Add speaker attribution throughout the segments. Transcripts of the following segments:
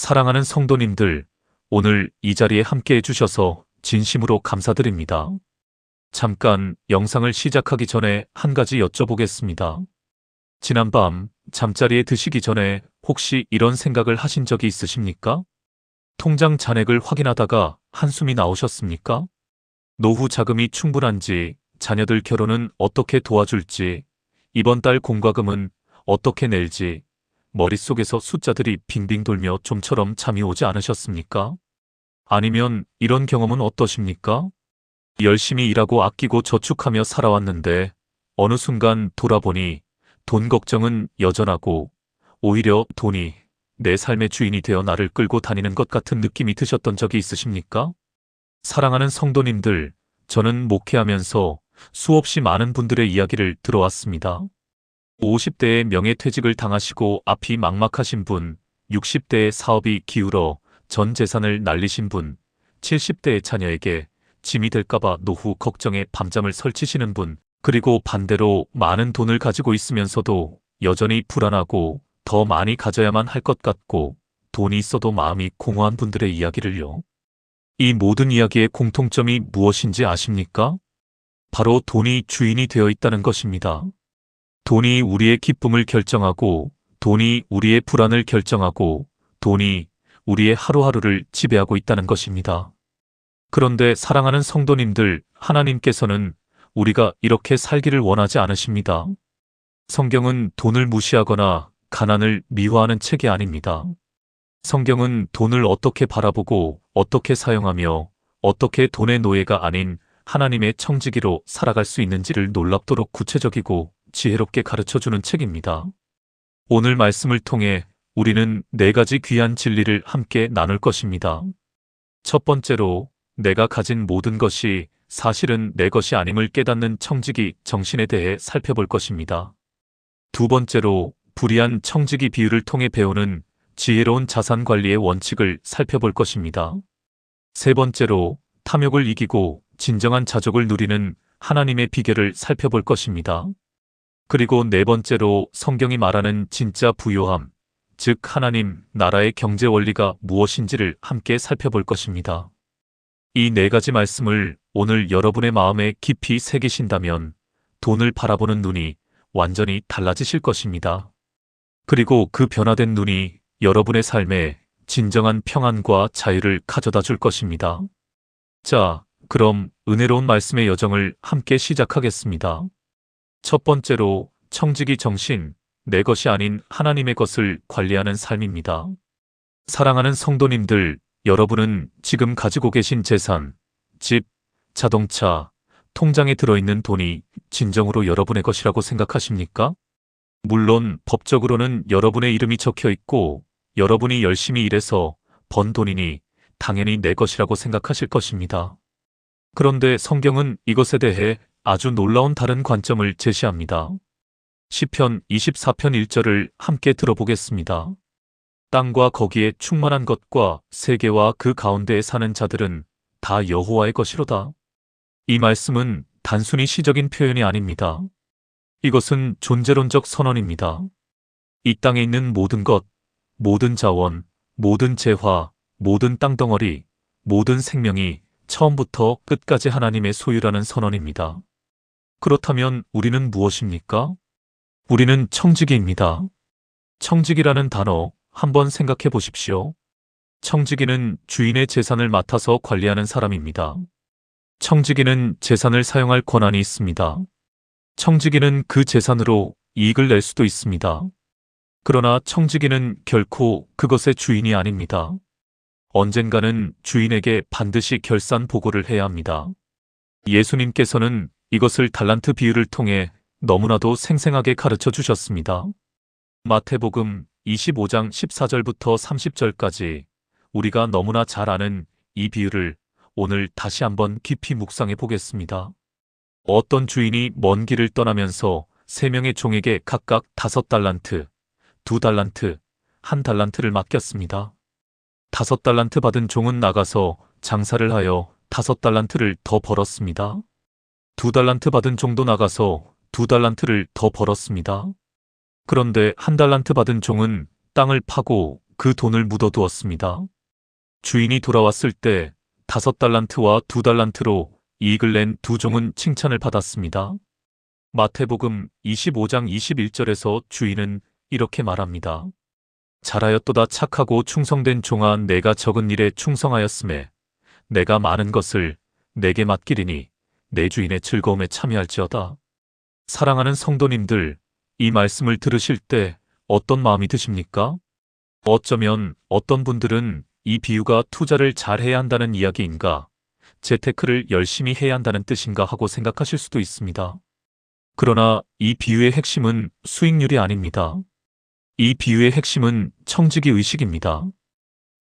Speaker 1: 사랑하는 성도님들, 오늘 이 자리에 함께 해주셔서 진심으로 감사드립니다. 잠깐 영상을 시작하기 전에 한 가지 여쭤보겠습니다. 지난밤 잠자리에 드시기 전에 혹시 이런 생각을 하신 적이 있으십니까? 통장 잔액을 확인하다가 한숨이 나오셨습니까? 노후 자금이 충분한지, 자녀들 결혼은 어떻게 도와줄지, 이번 달 공과금은 어떻게 낼지, 머릿속에서 숫자들이 빙빙 돌며 좀처럼 잠이 오지 않으셨습니까? 아니면 이런 경험은 어떠십니까? 열심히 일하고 아끼고 저축하며 살아왔는데 어느 순간 돌아보니 돈 걱정은 여전하고 오히려 돈이 내 삶의 주인이 되어 나를 끌고 다니는 것 같은 느낌이 드셨던 적이 있으십니까? 사랑하는 성도님들, 저는 목회하면서 수없이 많은 분들의 이야기를 들어왔습니다. 50대에 명예퇴직을 당하시고 앞이 막막하신 분, 60대에 사업이 기울어 전 재산을 날리신 분, 70대의 자녀에게 짐이 될까봐 노후 걱정에 밤잠을 설치시는 분, 그리고 반대로 많은 돈을 가지고 있으면서도 여전히 불안하고 더 많이 가져야만 할 것 같고 돈이 있어도 마음이 공허한 분들의 이야기를요. 이 모든 이야기의 공통점이 무엇인지 아십니까? 바로 돈이 주인이 되어 있다는 것입니다. 돈이 우리의 기쁨을 결정하고, 돈이 우리의 불안을 결정하고, 돈이 우리의 하루하루를 지배하고 있다는 것입니다. 그런데 사랑하는 성도님들, 하나님께서는 우리가 이렇게 살기를 원하지 않으십니다. 성경은 돈을 무시하거나 가난을 미화하는 책이 아닙니다. 성경은 돈을 어떻게 바라보고 어떻게 사용하며 어떻게 돈의 노예가 아닌 하나님의 청지기로 살아갈 수 있는지를 놀랍도록 구체적이고 지혜롭게 가르쳐주는 책입니다. 오늘 말씀을 통해 우리는 4가지 귀한 진리를 함께 나눌 것입니다. 첫 번째로, 내가 가진 모든 것이 사실은 내 것이 아님을 깨닫는 청지기 정신에 대해 살펴볼 것입니다. 두 번째로, 불이한 청지기 비유를 통해 배우는 지혜로운 자산 관리의 원칙을 살펴볼 것입니다. 세 번째로, 탐욕을 이기고 진정한 자족을 누리는 하나님의 비결을 살펴볼 것입니다. 그리고 네 번째로, 성경이 말하는 진짜 부요함, 즉 하나님 나라의 경제 원리가 무엇인지를 함께 살펴볼 것입니다. 이 4가지 말씀을 오늘 여러분의 마음에 깊이 새기신다면 돈을 바라보는 눈이 완전히 달라지실 것입니다. 그리고 그 변화된 눈이 여러분의 삶에 진정한 평안과 자유를 가져다 줄 것입니다. 자, 그럼 은혜로운 말씀의 여정을 함께 시작하겠습니다. 첫 번째로, 청지기 정신, 내 것이 아닌 하나님의 것을 관리하는 삶입니다. 사랑하는 성도님들, 여러분은 지금 가지고 계신 재산, 집, 자동차, 통장에 들어있는 돈이 진정으로 여러분의 것이라고 생각하십니까? 물론 법적으로는 여러분의 이름이 적혀 있고 여러분이 열심히 일해서 번 돈이니 당연히 내 것이라고 생각하실 것입니다. 그런데 성경은 이것에 대해 아주 놀라운 다른 관점을 제시합니다. 시편 24편 1절을 함께 들어보겠습니다. 땅과 거기에 충만한 것과 세계와 그 가운데에 사는 자들은 다 여호와의 것이로다. 이 말씀은 단순히 시적인 표현이 아닙니다. 이것은 존재론적 선언입니다. 이 땅에 있는 모든 것, 모든 자원, 모든 재화, 모든 땅덩어리, 모든 생명이 처음부터 끝까지 하나님의 소유라는 선언입니다. 그렇다면 우리는 무엇입니까? 우리는 청지기입니다. 청지기라는 단어 한번 생각해 보십시오. 청지기는 주인의 재산을 맡아서 관리하는 사람입니다. 청지기는 재산을 사용할 권한이 있습니다. 청지기는 그 재산으로 이익을 낼 수도 있습니다. 그러나 청지기는 결코 그것의 주인이 아닙니다. 언젠가는 주인에게 반드시 결산 보고를 해야 합니다. 예수님께서는 이것을 달란트 비유를 통해 너무나도 생생하게 가르쳐 주셨습니다. 마태복음 25장 14절부터 30절까지 우리가 너무나 잘 아는 이 비유를 오늘 다시 한번 깊이 묵상해 보겠습니다. 어떤 주인이 먼 길을 떠나면서 3명의 종에게 각각 5달란트, 2달란트, 1달란트를 맡겼습니다. 5달란트 받은 종은 나가서 장사를 하여 5달란트를 더 벌었습니다. 2달란트 받은 종도 나가서 2달란트를 더 벌었습니다. 그런데 1달란트 받은 종은 땅을 파고 그 돈을 묻어두었습니다. 주인이 돌아왔을 때 5달란트와 2달란트로 이익을 낸 두 종은 칭찬을 받았습니다. 마태복음 25장 21절에서 주인은 이렇게 말합니다. 잘하였도다 착하고 충성된 종아, 내가 적은 일에 충성하였음에 내가 많은 것을 내게 맡기리니 내 주인의 즐거움에 참여할지어다. 사랑하는 성도님들, 이 말씀을 들으실 때 어떤 마음이 드십니까? 어쩌면 어떤 분들은 이 비유가 투자를 잘해야 한다는 이야기인가, 재테크를 열심히 해야 한다는 뜻인가 하고 생각하실 수도 있습니다. 그러나 이 비유의 핵심은 수익률이 아닙니다. 이 비유의 핵심은 청지기 의식입니다.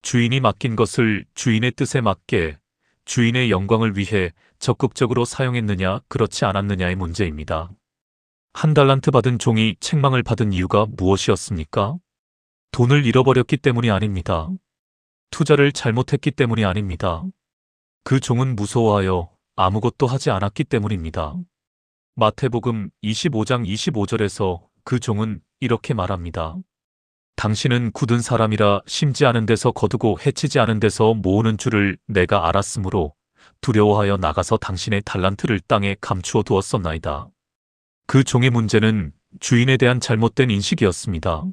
Speaker 1: 주인이 맡긴 것을 주인의 뜻에 맞게 주인의 영광을 위해 적극적으로 사용했느냐, 그렇지 않았느냐의 문제입니다. 1달란트 받은 종이 책망을 받은 이유가 무엇이었습니까? 돈을 잃어버렸기 때문이 아닙니다. 투자를 잘못했기 때문이 아닙니다. 그 종은 무서워하여 아무것도 하지 않았기 때문입니다. 마태복음 25장 25절에서 그 종은 이렇게 말합니다. 당신은 굳은 사람이라 심지 않은 데서 거두고 해치지 않은 데서 모으는 줄을 내가 알았으므로 두려워하여 나가서 당신의 달란트를 땅에 감추어 두었었나이다. 그 종의 문제는 주인에 대한 잘못된 인식이었습니다.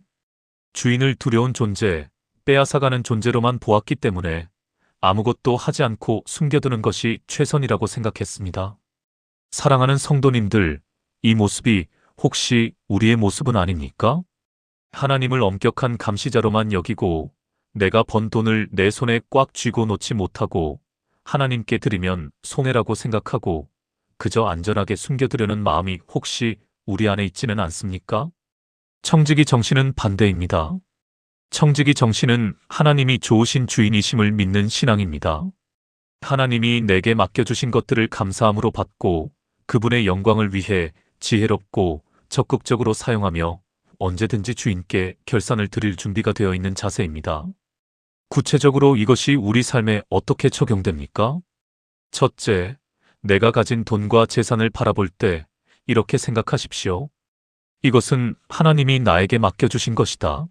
Speaker 1: 주인을 두려운 존재, 빼앗아가는 존재로만 보았기 때문에 아무것도 하지 않고 숨겨두는 것이 최선이라고 생각했습니다. 사랑하는 성도님들, 이 모습이 혹시 우리의 모습은 아닙니까? 하나님을 엄격한 감시자로만 여기고 내가 번 돈을 내 손에 꽉 쥐고 놓지 못하고 하나님께 드리면 손해라고 생각하고 그저 안전하게 숨겨두려는 마음이 혹시 우리 안에 있지는 않습니까? 청지기 정신은 반대입니다. 청지기 정신은 하나님이 좋으신 주인이심을 믿는 신앙입니다. 하나님이 내게 맡겨주신 것들을 감사함으로 받고 그분의 영광을 위해 지혜롭고 적극적으로 사용하며 언제든지 주인께 결산을 드릴 준비가 되어 있는 자세입니다. 구체적으로 이것이 우리 삶에 어떻게 적용됩니까? 첫째, 내가 가진 돈과 재산을 바라볼 때 이렇게 생각하십시오. 이것은 하나님이 나에게 맡겨주신 것이다.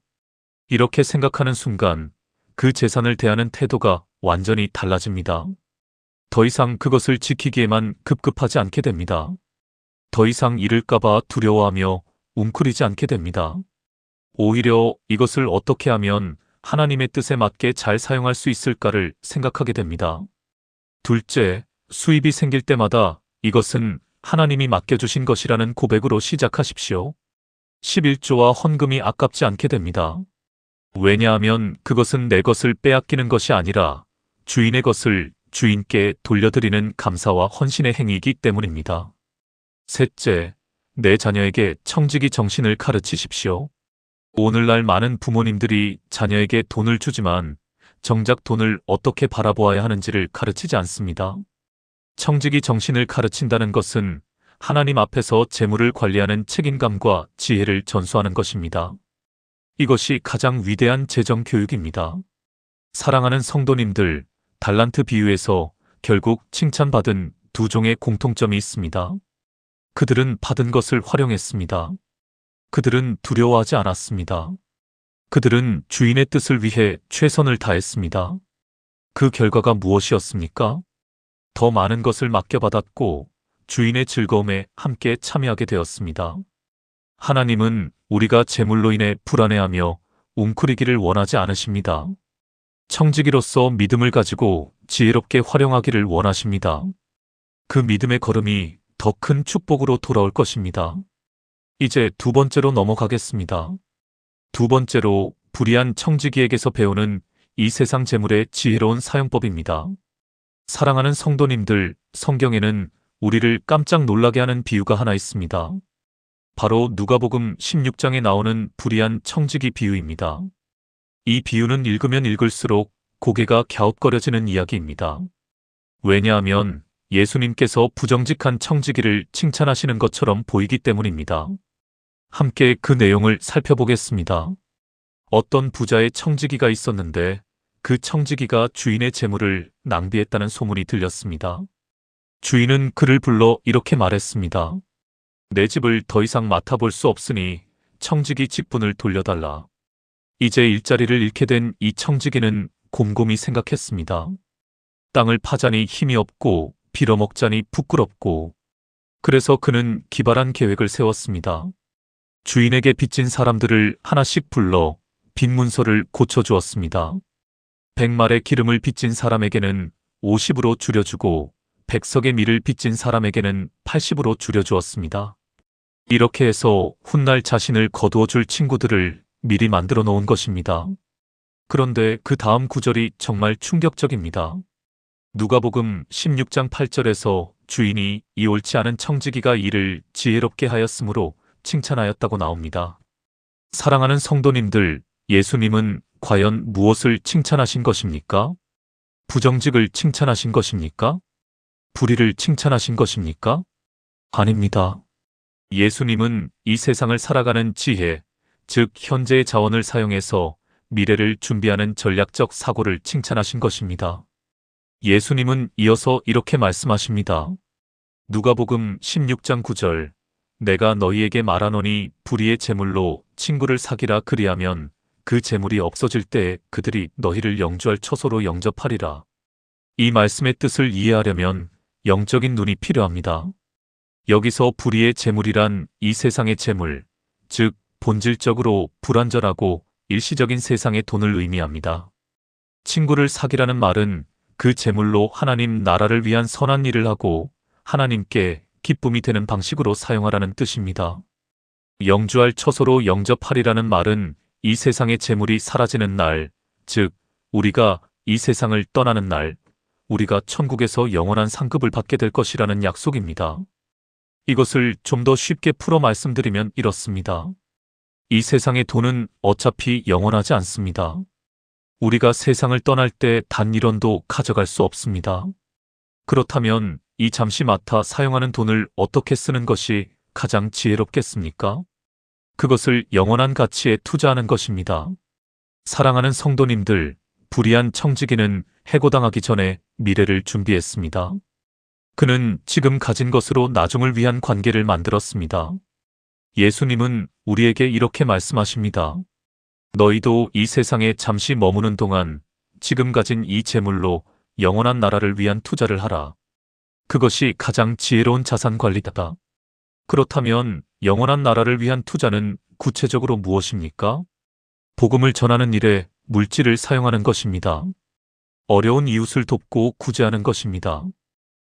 Speaker 1: 이렇게 생각하는 순간 그 재산을 대하는 태도가 완전히 달라집니다. 더 이상 그것을 지키기에만 급급하지 않게 됩니다. 더 이상 잃을까봐 두려워하며 웅크리지 않게 됩니다. 오히려 이것을 어떻게 하면 하나님의 뜻에 맞게 잘 사용할 수 있을까를 생각하게 됩니다. 둘째, 수입이 생길 때마다 이것은 하나님이 맡겨주신 것이라는 고백으로 시작하십시오. 11조와 헌금이 아깝지 않게 됩니다. 왜냐하면 그것은 내 것을 빼앗기는 것이 아니라 주인의 것을 주인께 돌려드리는 감사와 헌신의 행위이기 때문입니다. 셋째, 내 자녀에게 청지기 정신을 가르치십시오. 오늘날 많은 부모님들이 자녀에게 돈을 주지만 정작 돈을 어떻게 바라보아야 하는지를 가르치지 않습니다. 청지기 정신을 가르친다는 것은 하나님 앞에서 재물을 관리하는 책임감과 지혜를 전수하는 것입니다. 이것이 가장 위대한 재정 교육입니다. 사랑하는 성도님들, 달란트 비유에서 결국 칭찬받은 두 종의 공통점이 있습니다. 그들은 받은 것을 활용했습니다. 그들은 두려워하지 않았습니다. 그들은 주인의 뜻을 위해 최선을 다했습니다. 그 결과가 무엇이었습니까? 더 많은 것을 맡겨받았고 주인의 즐거움에 함께 참여하게 되었습니다. 하나님은 우리가 재물로 인해 불안해하며 웅크리기를 원하지 않으십니다. 청지기로서 믿음을 가지고 지혜롭게 활용하기를 원하십니다. 그 믿음의 걸음이 더 큰 축복으로 돌아올 것입니다. 이제 두 번째로 넘어가겠습니다. 두 번째로 불의한 청지기에게서 배우는 이 세상 재물의 지혜로운 사용법입니다. 사랑하는 성도님들, 성경에는 우리를 깜짝 놀라게 하는 비유가 하나 있습니다. 바로 누가복음 16장에 나오는 불의한 청지기 비유입니다. 이 비유는 읽으면 읽을수록 고개가 갸웃거려지는 이야기입니다. 왜냐하면 예수님께서 부정직한 청지기를 칭찬하시는 것처럼 보이기 때문입니다. 함께 그 내용을 살펴보겠습니다. 어떤 부자의 청지기가 있었는데 그 청지기가 주인의 재물을 낭비했다는 소문이 들렸습니다. 주인은 그를 불러 이렇게 말했습니다. 내 집을 더 이상 맡아볼 수 없으니 청지기 직분을 돌려달라. 이제 일자리를 잃게 된 이 청지기는 곰곰이 생각했습니다. 땅을 파자니 힘이 없고 빌어먹자니 부끄럽고, 그래서 그는 기발한 계획을 세웠습니다. 주인에게 빚진 사람들을 하나씩 불러 빚 문서를 고쳐주었습니다. 100말의 기름을 빚진 사람에게는 50으로 줄여주고 100석의 밀을 빚진 사람에게는 80으로 줄여주었습니다. 이렇게 해서 훗날 자신을 거두어줄 친구들을 미리 만들어 놓은 것입니다. 그런데 그 다음 구절이 정말 충격적입니다. 누가복음 16장 8절에서 주인이 이 옳지 않은 청지기가 일을 지혜롭게 하였으므로 칭찬하였다고 나옵니다. 사랑하는 성도님들, 예수님은 과연 무엇을 칭찬하신 것입니까? 부정직을 칭찬하신 것입니까? 불의를 칭찬하신 것입니까? 아닙니다. 예수님은 이 세상을 살아가는 지혜, 즉 현재의 자원을 사용해서 미래를 준비하는 전략적 사고를 칭찬하신 것입니다. 예수님은 이어서 이렇게 말씀하십니다. 누가복음 16장 9절, 내가 너희에게 말하노니 불의의 재물로 친구를 사기라, 그리하면 그 재물이 없어질 때에 그들이 너희를 영주할 처소로 영접하리라. 이 말씀의 뜻을 이해하려면 영적인 눈이 필요합니다. 여기서 불의의 재물이란 이 세상의 재물, 즉 본질적으로 불완전하고 일시적인 세상의 돈을 의미합니다. 친구를 사기라는 말은 그 재물로 하나님 나라를 위한 선한 일을 하고 하나님께 기쁨이 되는 방식으로 사용하라는 뜻입니다. 영주할 처소로 영접하리라는 말은 이 세상의 재물이 사라지는 날, 즉 우리가 이 세상을 떠나는 날, 우리가 천국에서 영원한 상급을 받게 될 것이라는 약속입니다. 이것을 좀 더 쉽게 풀어 말씀드리면 이렇습니다. 이 세상의 돈은 어차피 영원하지 않습니다. 우리가 세상을 떠날 때 단 1원도 가져갈 수 없습니다. 그렇다면 이 잠시 맡아 사용하는 돈을 어떻게 쓰는 것이 가장 지혜롭겠습니까? 그것을 영원한 가치에 투자하는 것입니다. 사랑하는 성도님들, 불의한 청지기는 해고당하기 전에 미래를 준비했습니다. 그는 지금 가진 것으로 나중을 위한 관계를 만들었습니다. 예수님은 우리에게 이렇게 말씀하십니다. 너희도 이 세상에 잠시 머무는 동안 지금 가진 이 재물로 영원한 나라를 위한 투자를 하라. 그것이 가장 지혜로운 자산 관리다. 그렇다면 영원한 나라를 위한 투자는 구체적으로 무엇입니까? 복음을 전하는 일에 물질을 사용하는 것입니다. 어려운 이웃을 돕고 구제하는 것입니다.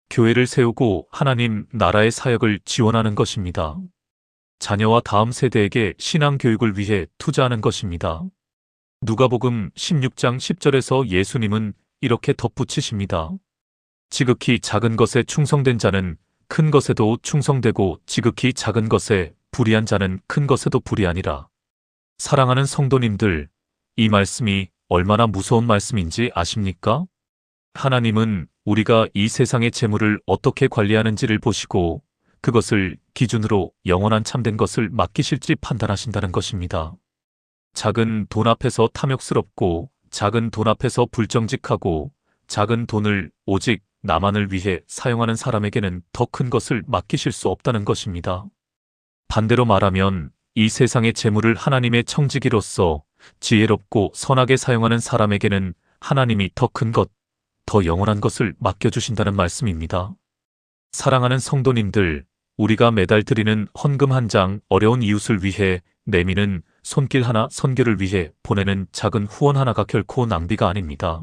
Speaker 1: 교회를 세우고 하나님 나라의 사역을 지원하는 것입니다. 자녀와 다음 세대에게 신앙 교육을 위해 투자하는 것입니다. 누가복음 16장 10절에서 예수님은 이렇게 덧붙이십니다. 지극히 작은 것에 충성된 자는 큰 것에도 충성되고 지극히 작은 것에 불의한 자는 큰 것에도 불의하니라. 사랑하는 성도님들, 이 말씀이 얼마나 무서운 말씀인지 아십니까? 하나님은 우리가 이 세상의 재물을 어떻게 관리하는지를 보시고 그것을 기준으로 영원한 참된 것을 맡기실지 판단하신다는 것입니다. 작은 돈 앞에서 탐욕스럽고 작은 돈 앞에서 불정직하고 작은 돈을 오직 나만을 위해 사용하는 사람에게는 더 큰 것을 맡기실 수 없다는 것입니다. 반대로 말하면 이 세상의 재물을 하나님의 청지기로서 지혜롭고 선하게 사용하는 사람에게는 하나님이 더 큰 것, 더 영원한 것을 맡겨주신다는 말씀입니다. 사랑하는 성도님들, 우리가 매달 드리는 헌금 한 장, 어려운 이웃을 위해 내미는 손길 하나, 선교를 위해 보내는 작은 후원 하나가 결코 낭비가 아닙니다.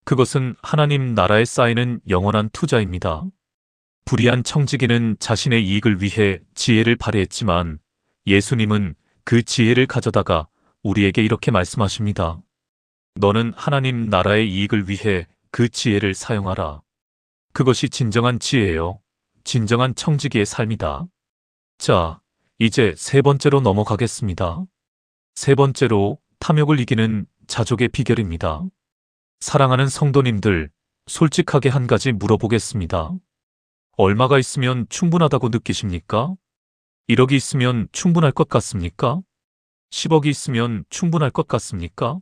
Speaker 1: 그것은 하나님 나라에 쌓이는 영원한 투자입니다. 불의한 청지기는 자신의 이익을 위해 지혜를 발휘했지만 예수님은 그 지혜를 가져다가 우리에게 이렇게 말씀하십니다. 너는 하나님 나라의 이익을 위해 그 지혜를 사용하라. 그것이 진정한 지혜요. 진정한 청지기의 삶이다. 자, 이제 세 번째로 넘어가겠습니다. 세 번째로 탐욕을 이기는 자족의 비결입니다. 사랑하는 성도님들, 솔직하게 한 가지 물어보겠습니다. 얼마가 있으면 충분하다고 느끼십니까? 1억이 있으면 충분할 것 같습니까? 10억이 있으면 충분할 것 같습니까?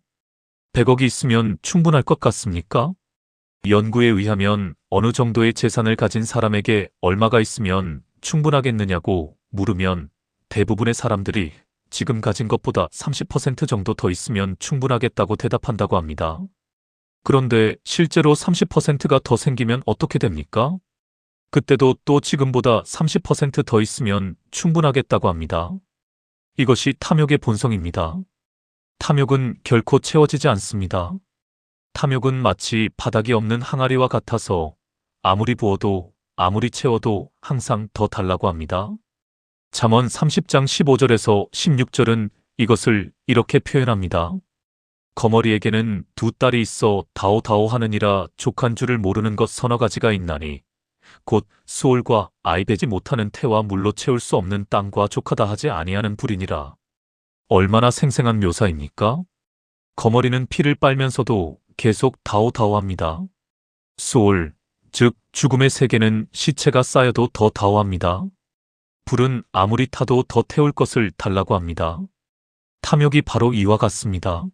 Speaker 1: 100억이 있으면 충분할 것 같습니까? 연구에 의하면 어느 정도의 재산을 가진 사람에게 얼마가 있으면 충분하겠느냐고 물으면 대부분의 사람들이 지금 가진 것보다 30% 정도 더 있으면 충분하겠다고 대답한다고 합니다. 그런데 실제로 30%가 더 생기면 어떻게 됩니까? 그때도 또 지금보다 30% 더 있으면 충분하겠다고 합니다. 이것이 탐욕의 본성입니다. 탐욕은 결코 채워지지 않습니다. 탐욕은 마치 바닥이 없는 항아리와 같아서 아무리 부어도 아무리 채워도 항상 더 달라고 합니다. 잠언 30장 15절에서 16절은 이것을 이렇게 표현합니다. 거머리에게는 두 딸이 있어 다오다오 하느니라 족한 줄을 모르는 것 서너 가지가 있나니 곧 수올과 아이 베지 못하는 태와 물로 채울 수 없는 땅과 족하다 하지 아니하는 불이니라. 얼마나 생생한 묘사입니까? 거머리는 피를 빨면서도 계속 다오다오합니다. 수올, 즉 죽음의 세계는 시체가 쌓여도 더 다오합니다. 불은 아무리 타도 더 태울 것을 달라고 합니다. 탐욕이 바로 이와 같습니다.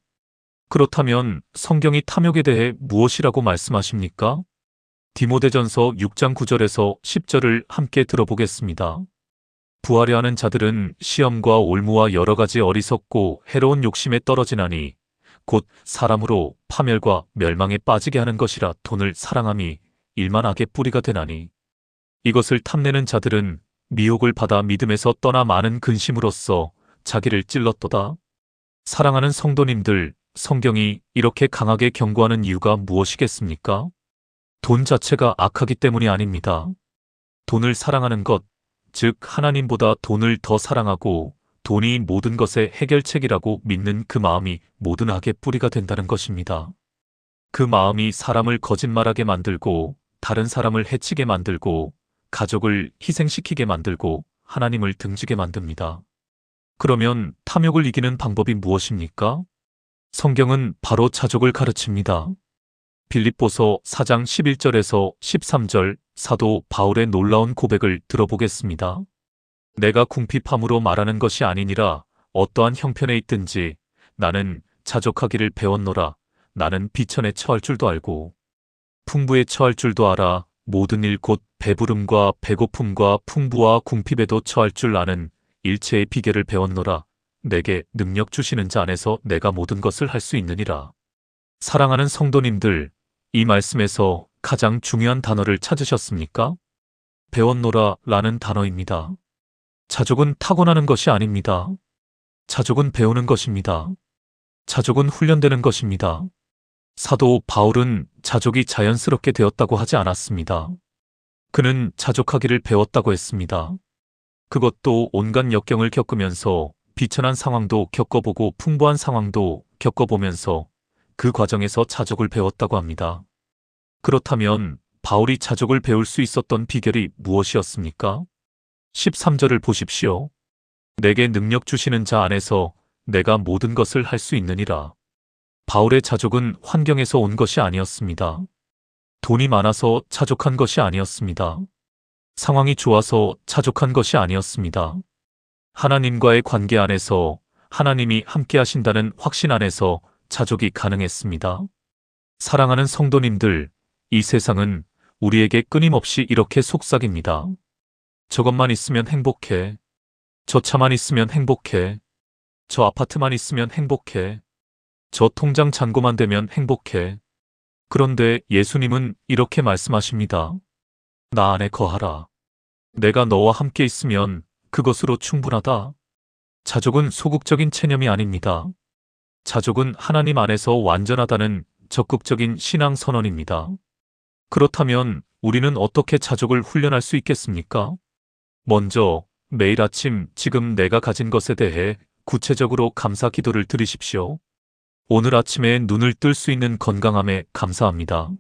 Speaker 1: 그렇다면 성경이 탐욕에 대해 무엇이라고 말씀하십니까? 디모데전서 6장 9절에서 10절을 함께 들어보겠습니다. 부하려 하는 자들은 시험과 올무와 여러 가지 어리석고 해로운 욕심에 떨어지나니 곧 사람으로 파멸과 멸망에 빠지게 하는 것이라 돈을 사랑함이 일만 악의 뿌리가 되나니 이것을 탐내는 자들은 미혹을 받아 믿음에서 떠나 많은 근심으로써 자기를 찔렀도다. 사랑하는 성도님들, 성경이 이렇게 강하게 경고하는 이유가 무엇이겠습니까? 돈 자체가 악하기 때문이 아닙니다. 돈을 사랑하는 것, 즉 하나님보다 돈을 더 사랑하고 돈이 모든 것의 해결책이라고 믿는 그 마음이 모든 악의 뿌리가 된다는 것입니다. 그 마음이 사람을 거짓말하게 만들고 다른 사람을 해치게 만들고 가족을 희생시키게 만들고 하나님을 등지게 만듭니다. 그러면 탐욕을 이기는 방법이 무엇입니까? 성경은 바로 자족을 가르칩니다. 빌립보서 4장 11절에서 13절 사도 바울의 놀라운 고백을 들어보겠습니다. 내가 궁핍함으로 말하는 것이 아니니라 어떠한 형편에 있든지 나는 자족하기를 배웠노라. 나는 비천에 처할 줄도 알고 풍부에 처할 줄도 알아. 모든 일 곧 배부름과 배고픔과 풍부와 궁핍에도 처할 줄 아는 일체의 비결을 배웠노라. 내게 능력 주시는 자 안에서 내가 모든 것을 할 수 있느니라. 사랑하는 성도님들, 이 말씀에서 가장 중요한 단어를 찾으셨습니까? 배웠노라 라는 단어입니다. 자족은 타고나는 것이 아닙니다. 자족은 배우는 것입니다. 자족은 훈련되는 것입니다. 사도 바울은 자족이 자연스럽게 되었다고 하지 않았습니다. 그는 자족하기를 배웠다고 했습니다. 그것도 온갖 역경을 겪으면서 비천한 상황도 겪어보고 풍부한 상황도 겪어보면서 그 과정에서 자족을 배웠다고 합니다. 그렇다면 바울이 자족을 배울 수 있었던 비결이 무엇이었습니까? 13절을 보십시오. 내게 능력 주시는 자 안에서 내가 모든 것을 할 수 있느니라. 바울의 자족은 환경에서 온 것이 아니었습니다. 돈이 많아서 자족한 것이 아니었습니다. 상황이 좋아서 자족한 것이 아니었습니다. 하나님과의 관계 안에서 하나님이 함께 하신다는 확신 안에서 자족이 가능했습니다. 사랑하는 성도님들, 이 세상은 우리에게 끊임없이 이렇게 속삭입니다. 저것만 있으면 행복해. 저 차만 있으면 행복해. 저 아파트만 있으면 행복해. 저 통장 잔고만 되면 행복해. 그런데 예수님은 이렇게 말씀하십니다. 나 안에 거하라. 내가 너와 함께 있으면 그것으로 충분하다. 자족은 소극적인 체념이 아닙니다. 자족은 하나님 안에서 완전하다는 적극적인 신앙 선언입니다. 그렇다면 우리는 어떻게 자족을 훈련할 수 있겠습니까? 먼저 매일 아침 지금 내가 가진 것에 대해 구체적으로 감사 기도를 드리십시오. 오늘 아침에 눈을 뜰 수 있는 건강함에 감사합니다.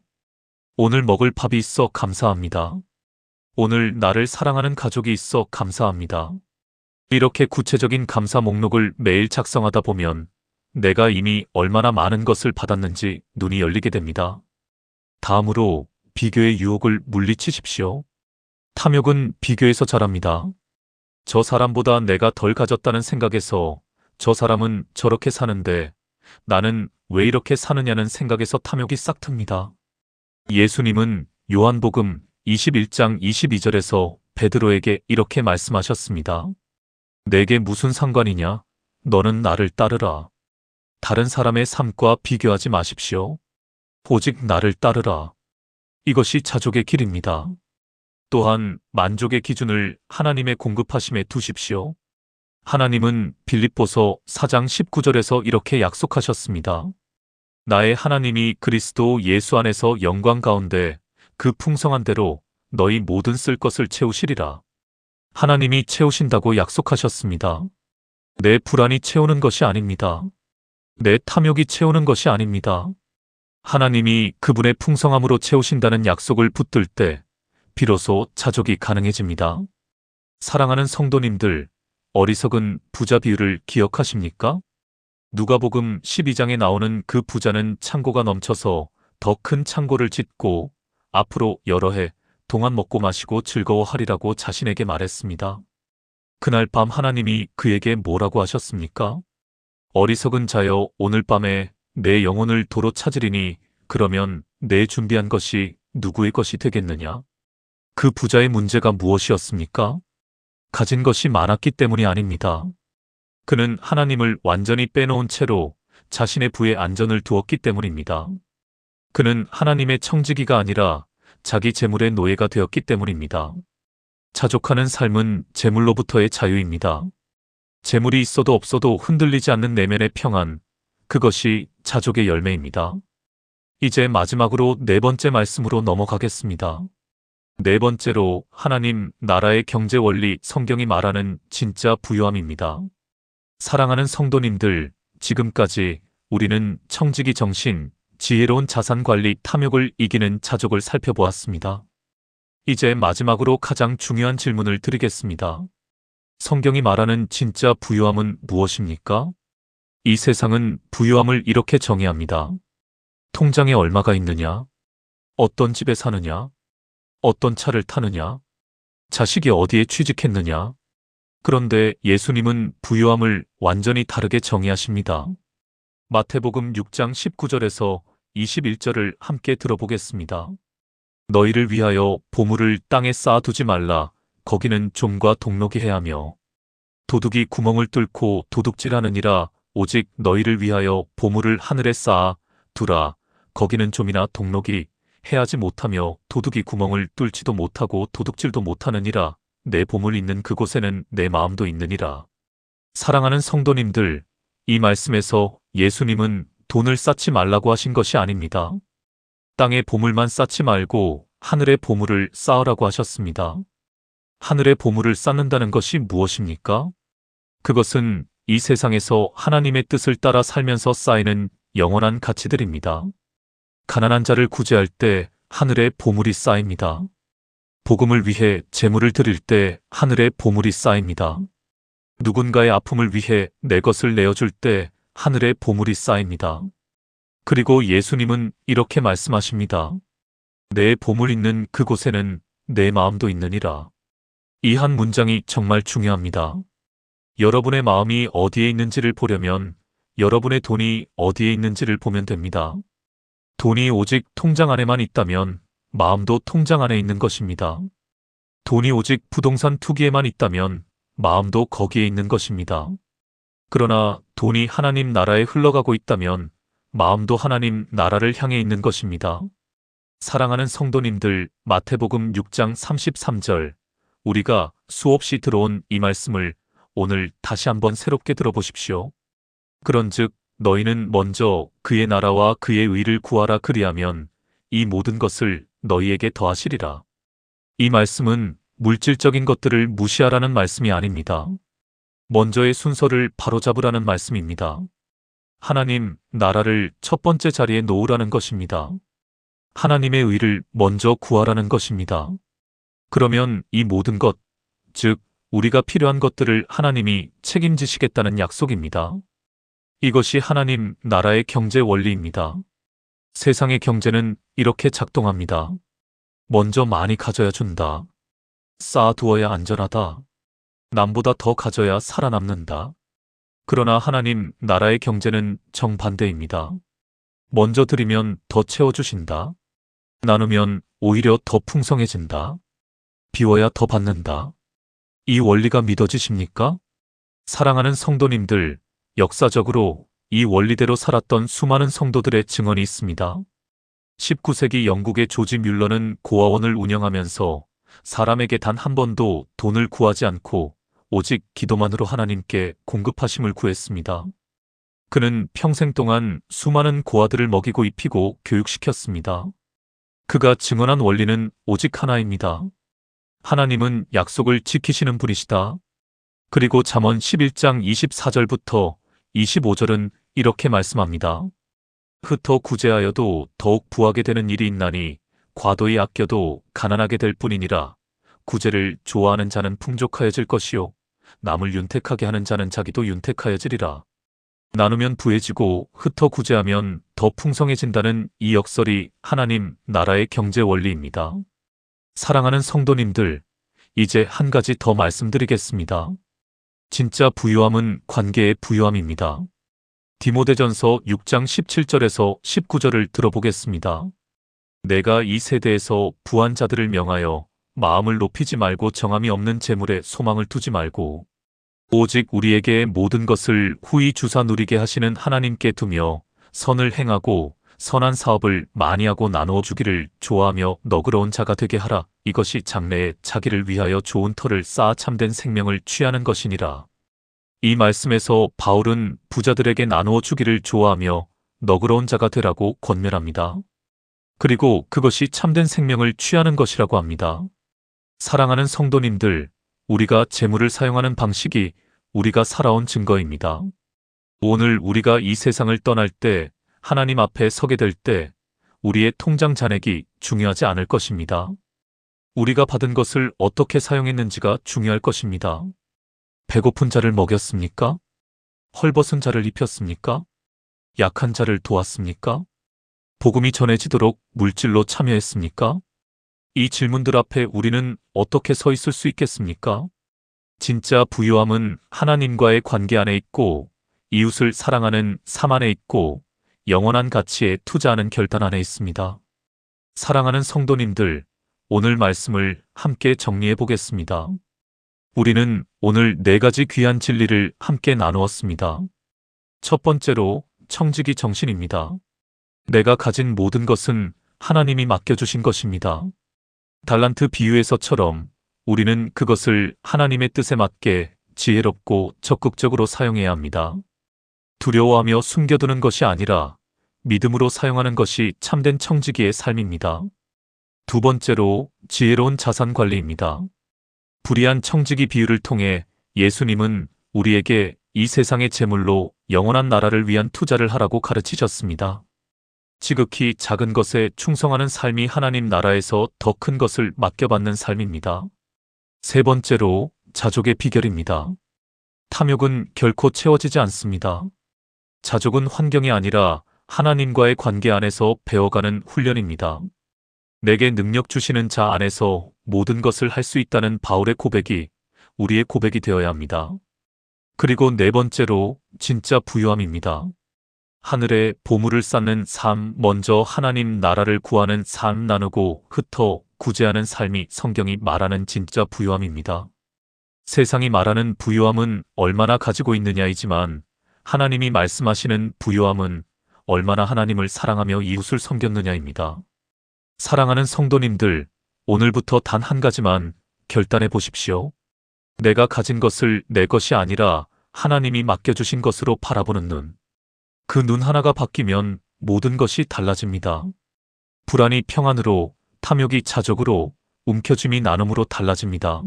Speaker 1: 오늘 먹을 밥이 있어 감사합니다. 오늘 나를 사랑하는 가족이 있어 감사합니다. 이렇게 구체적인 감사 목록을 매일 작성하다 보면 내가 이미 얼마나 많은 것을 받았는지 눈이 열리게 됩니다. 다음으로 비교의 유혹을 물리치십시오. 탐욕은 비교에서 자랍니다. 저 사람보다 내가 덜 가졌다는 생각에서 저 사람은 저렇게 사는데 나는 왜 이렇게 사느냐는 생각에서 탐욕이 싹 틉니다. 예수님은 요한복음 21장 22절에서 베드로에게 이렇게 말씀하셨습니다. 내게 무슨 상관이냐? 너는 나를 따르라. 다른 사람의 삶과 비교하지 마십시오. 오직 나를 따르라. 이것이 자족의 길입니다. 또한 만족의 기준을 하나님의 공급하심에 두십시오. 하나님은 빌립보서 4장 19절에서 이렇게 약속하셨습니다. 나의 하나님이 그리스도 예수 안에서 영광 가운데 그 풍성한 대로 너희 모든 쓸 것을 채우시리라. 하나님이 채우신다고 약속하셨습니다. 내 불안이 채우는 것이 아닙니다. 내 탐욕이 채우는 것이 아닙니다. 하나님이 그분의 풍성함으로 채우신다는 약속을 붙들 때 비로소 자족이 가능해집니다. 사랑하는 성도님들, 어리석은 부자 비유를 기억하십니까? 누가복음 12장에 나오는 그 부자는 창고가 넘쳐서 더 큰 창고를 짓고 앞으로 여러 해 동안 먹고 마시고 즐거워하리라고 자신에게 말했습니다. 그날 밤 하나님이 그에게 뭐라고 하셨습니까? 어리석은 자여, 오늘 밤에 내 영혼을 도로 찾으리니 그러면 내 준비한 것이 누구의 것이 되겠느냐? 그 부자의 문제가 무엇이었습니까? 가진 것이 많았기 때문이 아닙니다. 그는 하나님을 완전히 빼놓은 채로 자신의 부에 안전을 두었기 때문입니다. 그는 하나님의 청지기가 아니라 자기 재물의 노예가 되었기 때문입니다. 자족하는 삶은 재물로부터의 자유입니다. 재물이 있어도 없어도 흔들리지 않는 내면의 평안, 그것이 자족의 열매입니다. 이제 마지막으로 네 번째 말씀으로 넘어가겠습니다. 네 번째로 하나님 나라의 경제 원리, 성경이 말하는 진짜 부유함입니다. 사랑하는 성도님들, 지금까지 우리는 청지기 정신, 지혜로운 자산 관리, 탐욕을 이기는 자족을 살펴보았습니다. 이제 마지막으로 가장 중요한 질문을 드리겠습니다. 성경이 말하는 진짜 부유함은 무엇입니까? 이 세상은 부유함을 이렇게 정의합니다. 통장에 얼마가 있느냐? 어떤 집에 사느냐? 어떤 차를 타느냐? 자식이 어디에 취직했느냐? 그런데 예수님은 부유함을 완전히 다르게 정의하십니다. 마태복음 6장 19절에서 21절을 함께 들어보겠습니다. 너희를 위하여 보물을 땅에 쌓아두지 말라. 거기는 좀과 동록이 해하며 도둑이 구멍을 뚫고 도둑질하느니라. 오직 너희를 위하여 보물을 하늘에 쌓아 두라. 거기는 좀이나 동록이 해하지 못하며 도둑이 구멍을 뚫지도 못하고 도둑질도 못하느니라. 내 보물 있는 그곳에는 내 마음도 있느니라. 사랑하는 성도님들, 이 말씀에서 예수님은 돈을 쌓지 말라고 하신 것이 아닙니다. 땅에 보물만 쌓지 말고 하늘의 보물을 쌓으라고 하셨습니다. 하늘의 보물을 쌓는다는 것이 무엇입니까? 그것은 이 세상에서 하나님의 뜻을 따라 살면서 쌓이는 영원한 가치들입니다. 가난한 자를 구제할 때 하늘의 보물이 쌓입니다. 복음을 위해 재물을 드릴 때 하늘의 보물이 쌓입니다. 누군가의 아픔을 위해 내 것을 내어줄 때 하늘의 보물이 쌓입니다. 그리고 예수님은 이렇게 말씀하십니다. 내 보물 있는 그곳에는 내 마음도 있느니라. 이 한 문장이 정말 중요합니다. 여러분의 마음이 어디에 있는지를 보려면 여러분의 돈이 어디에 있는지를 보면 됩니다. 돈이 오직 통장 안에만 있다면 마음도 통장 안에 있는 것입니다. 돈이 오직 부동산 투기에만 있다면 마음도 거기에 있는 것입니다. 그러나 돈이 하나님 나라에 흘러가고 있다면 마음도 하나님 나라를 향해 있는 것입니다. 사랑하는 성도님들, 마태복음 6장 33절, 우리가 수없이 들어온 이 말씀을 오늘 다시 한번 새롭게 들어보십시오. 그런즉 너희는 먼저 그의 나라와 그의 의를 구하라. 그리하면 이 모든 것을 너희에게 더하시리라. 이 말씀은 물질적인 것들을 무시하라는 말씀이 아닙니다. 먼저의 순서를 바로잡으라는 말씀입니다. 하나님 나라를 첫 번째 자리에 놓으라는 것입니다. 하나님의 의를 먼저 구하라는 것입니다. 그러면 이 모든 것, 즉 우리가 필요한 것들을 하나님이 책임지시겠다는 약속입니다. 이것이 하나님 나라의 경제 원리입니다. 세상의 경제는 이렇게 작동합니다. 먼저 많이 가져야 준다. 쌓아두어야 안전하다. 남보다 더 가져야 살아남는다. 그러나 하나님 나라의 경제는 정반대입니다. 먼저 드리면 더 채워주신다. 나누면 오히려 더 풍성해진다. 비워야 더 받는다. 이 원리가 믿어지십니까? 사랑하는 성도님들, 역사적으로 이 원리대로 살았던 수많은 성도들의 증언이 있습니다. 19세기 영국의 조지 뮬러는 고아원을 운영하면서 사람에게 단 한 번도 돈을 구하지 않고 오직 기도만으로 하나님께 공급하심을 구했습니다. 그는 평생 동안 수많은 고아들을 먹이고 입히고 교육시켰습니다. 그가 증언한 원리는 오직 하나입니다. 하나님은 약속을 지키시는 분이시다. 그리고 잠언 11장 24절부터 25절은 이렇게 말씀합니다. 흩어 구제하여도 더욱 부하게 되는 일이 있나니 과도히 아껴도 가난하게 될 뿐이니라. 구제를 좋아하는 자는 풍족하여질 것이요 남을 윤택하게 하는 자는 자기도 윤택하여지리라. 나누면 부해지고 흩어 구제하면 더 풍성해진다는 이 역설이 하나님 나라의 경제 원리입니다. 사랑하는 성도님들, 이제 한 가지 더 말씀드리겠습니다. 진짜 부유함은 관계의 부유함입니다. 디모데전서 6장 17절에서 19절을 들어보겠습니다. 내가 이 세대에서 부한 자들을 명하여 마음을 높이지 말고 정함이 없는 재물에 소망을 두지 말고 오직 우리에게 모든 것을 후히 주사 누리게 하시는 하나님께 두며 선을 행하고 선한 사업을 많이 하고 나누어 주기를 좋아하며 너그러운 자가 되게 하라. 이것이 장래에 자기를 위하여 좋은 터를 쌓아 참된 생명을 취하는 것이니라. 이 말씀에서 바울은 부자들에게 나누어 주기를 좋아하며 너그러운 자가 되라고 권면합니다. 그리고 그것이 참된 생명을 취하는 것이라고 합니다. 사랑하는 성도님들, 우리가 재물을 사용하는 방식이 우리가 살아온 증거입니다. 오늘 우리가 이 세상을 떠날 때 하나님 앞에 서게 될 때 우리의 통장 잔액이 중요하지 않을 것입니다. 우리가 받은 것을 어떻게 사용했는지가 중요할 것입니다. 배고픈 자를 먹였습니까? 헐벗은 자를 입혔습니까? 약한 자를 도왔습니까? 복음이 전해지도록 물질로 참여했습니까? 이 질문들 앞에 우리는 어떻게 서 있을 수 있겠습니까? 진짜 부유함은 하나님과의 관계 안에 있고 이웃을 사랑하는 삶 안에 있고 영원한 가치에 투자하는 결단 안에 있습니다. 사랑하는 성도님들, 오늘 말씀을 함께 정리해 보겠습니다. 우리는 오늘 4가지 귀한 진리를 함께 나누었습니다. 첫 번째로 청지기 정신입니다. 내가 가진 모든 것은 하나님이 맡겨주신 것입니다. 달란트 비유에서처럼 우리는 그것을 하나님의 뜻에 맞게 지혜롭고 적극적으로 사용해야 합니다. 두려워하며 숨겨두는 것이 아니라 믿음으로 사용하는 것이 참된 청지기의 삶입니다. 두 번째로 지혜로운 자산 관리입니다. 불의한 청지기 비유를 통해 예수님은 우리에게 이 세상의 재물로 영원한 나라를 위한 투자를 하라고 가르치셨습니다. 지극히 작은 것에 충성하는 삶이 하나님 나라에서 더 큰 것을 맡겨받는 삶입니다. 세 번째로 자족의 비결입니다. 탐욕은 결코 채워지지 않습니다. 자족은 환경이 아니라 하나님과의 관계 안에서 배워가는 훈련입니다. 내게 능력 주시는 자 안에서 모든 것을 할 수 있다는 바울의 고백이 우리의 고백이 되어야 합니다. 그리고 네 번째로 진짜 부유함입니다. 하늘에 보물을 쌓는 삶, 먼저 하나님 나라를 구하는 삶, 나누고 흩어 구제하는 삶이 성경이 말하는 진짜 부유함입니다. 세상이 말하는 부유함은 얼마나 가지고 있느냐이지만 하나님이 말씀하시는 부유함은 얼마나 하나님을 사랑하며 이웃을 섬겼느냐입니다. 사랑하는 성도님들, 오늘부터 단 한 가지만 결단해 보십시오. 내가 가진 것을 내 것이 아니라 하나님이 맡겨주신 것으로 바라보는 눈. 그 눈 하나가 바뀌면 모든 것이 달라집니다. 불안이 평안으로, 탐욕이 자족으로, 움켜짐이 나눔으로 달라집니다.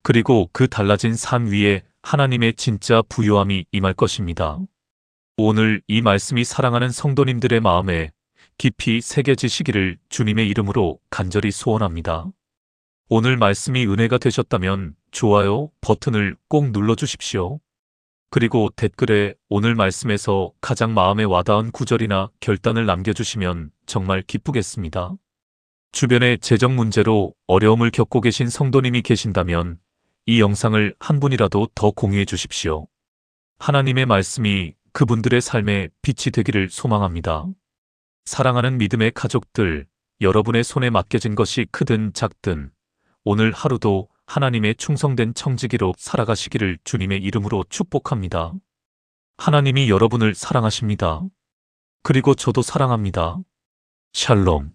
Speaker 1: 그리고 그 달라진 삶 위에 하나님의 진짜 부유함이 임할 것입니다. 오늘 이 말씀이 사랑하는 성도님들의 마음에 깊이 새겨지시기를 주님의 이름으로 간절히 소원합니다. 오늘 말씀이 은혜가 되셨다면 좋아요 버튼을 꼭 눌러주십시오. 그리고 댓글에 오늘 말씀에서 가장 마음에 와닿은 구절이나 결단을 남겨주시면 정말 기쁘겠습니다. 주변에 재정 문제로 어려움을 겪고 계신 성도님이 계신다면 이 영상을 한 분이라도 더 공유해 주십시오. 하나님의 말씀이 그분들의 삶에 빛이 되기를 소망합니다. 사랑하는 믿음의 가족들, 여러분의 손에 맡겨진 것이 크든 작든 오늘 하루도 하나님의 충성된 청지기로 살아가시기를 주님의 이름으로 축복합니다. 하나님이 여러분을 사랑하십니다. 그리고 저도 사랑합니다. 샬롬.